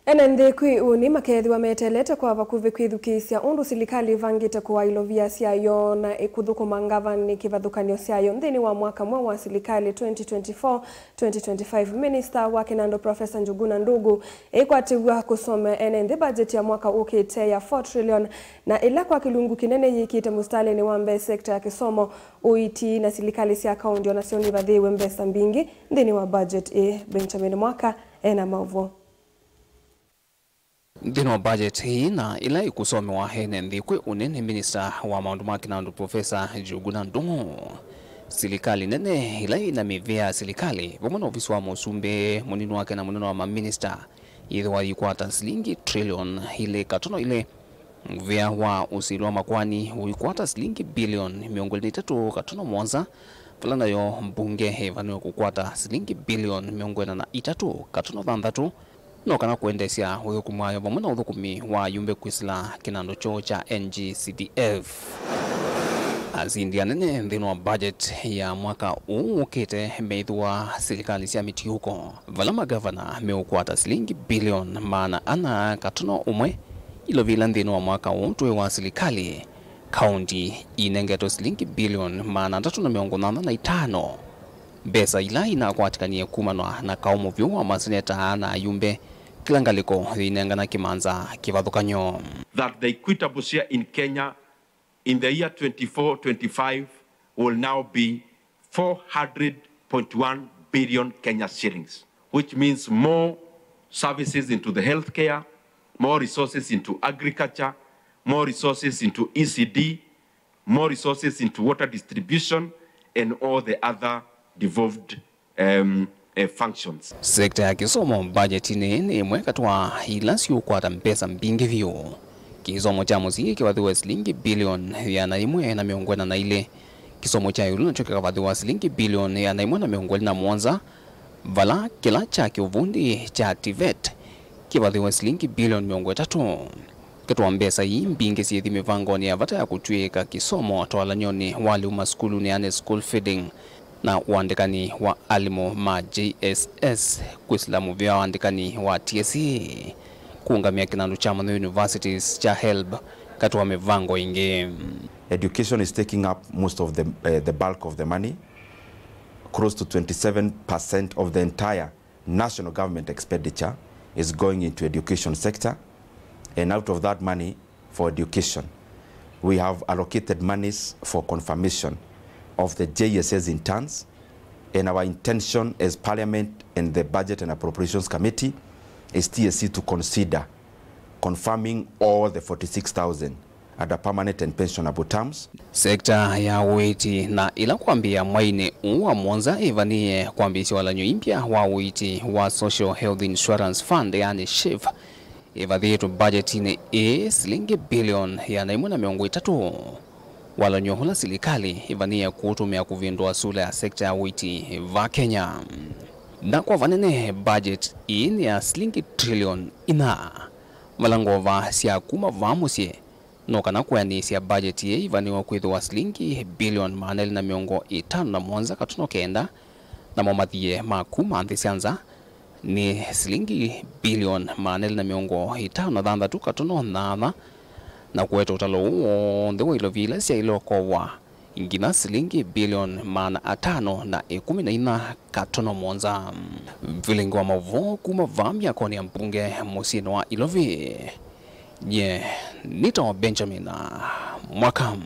Enende kwi uni makethi wa metelete kwa vakuvi kwithukisya undu silikali vangite kwa ilovia siayo na ikuthukuma ngavani kivathukanio siayo nthini wa mwaka mwe wa silikali 2024-2025. Minister wa Kinando Professor Njuguna Ndung'u ikwatiwa kusome enende budget ya mwaka ukite ya 4 trillion na ila kwa kilungu kinene yikite mustali ni wambe sekta ya kisomo uiti na silikali siya kaundi na sioni vadhiwe mbesa mbingi nthini wa budget Benjamin Mwaka ena mauvo. Ndino budget hii na ila ikusomewa hene ndikwe unene minister wa maundu ma Kinando Professor Njuguna Ndung'u. Silikali nene ila ina mivea silikali vamona ofisi wa musumbe muninu wake na muninu wa maminister idhwa yikwata silingi trillion ile katono ile mvea wa usilu wa makwani uikwata silingi billion miongoni tatu katono mwanza fulana yo mbunge hevano kukwata silingi billion miongoni na itatu katono thandatu no kana kuendesya uthukumayo vamwe uthukumi wa yumbe kwisila Kinando cho cha NGCDF. Azindia nene nthini wa budget ya mwaka ukite meithwa silikali sia mitiuko vala magavana meukwata silingi billion maana ana katono umwe ilovila nthini wa mwaka utwe wa silikali kaunti inengeto silingi billion maana 385 mbesa ila inakwatikanie kumanwa na kaumu vyu wa maseneta na yumbe kilangaliko inengana kimanza kivathukanyo. That the equitable share in Kenya in the year 24-25 will now be 400.1 billion Kenya shillings, which means more services into the healthcare, more resources into agriculture, more resources into ECD, more resources into water distribution, and all the other devolved functions. Sekta ya kisomo budget ni imwe katwa ila siukwata mpesa mbingi vyu. Kisomo cha musi kiwathiwa silingi billion ya na imwe na miongwena na ile. Kisomo cha yulu nacho kiwathiwa silingi billion ya na imwe na miongwena na mwanza. Vala kila cha kiuvundi cha TVET kiwathiwa silingi billion miongwe tatu. Katwa mbesa hii mbingi siyethi mivangoni ya vata ya kutuika kisomo toala nyoni wali umaskulu ni ane school feeding na uandikani wa alimo ma JSS kuislamu vya uandikani wa TSE kuungamia Kinando cha Manu Universities cha HELB katwa mivango ingi. Education is taking up most of the bulk of the money. Close to 27% of the entire national government expenditure is going into education sector, and out of that money for education we have allocated monies for confirmation of the JSS interns, and our intention as Parliament and the Budget and Appropriations Committee is TSC to consider confirming all the 46,000 at a permanent and pensionable terms. Sekta ya uiti na ila kuambia mwaine uwa mwanza ivanie kuambisi wala nyuimpia wa uiti wa Social Health Insurance Fund yani SHIF ivadhietu budget ni silingi billion ya naimuna miongo itatu. Wala nyohula silikali ivania kutumia kuvindua sula ya sekta ya uiti va Kenya. Na kwa vanene budget ni ya silingi trillion ina. Malangova siya kuma vamusie. No kana kwani siya budget ivaniwa kwithwa silingi billion maaneli na miongo itano na mwanza katuno kenda. Na mamathie makuma antisianza ni silingi billion maaneli na miongo itano na thandatu katuno nana. Na kuweto utalo uo ndewa ilovila siya iloko wa ingina silingi billion maana 5 na 14 katono mwanza. Vilingi wa mavo kuma vamia koni ya mpunge musino wa ilovi. Nye, nita wa Benjamin Mwaka.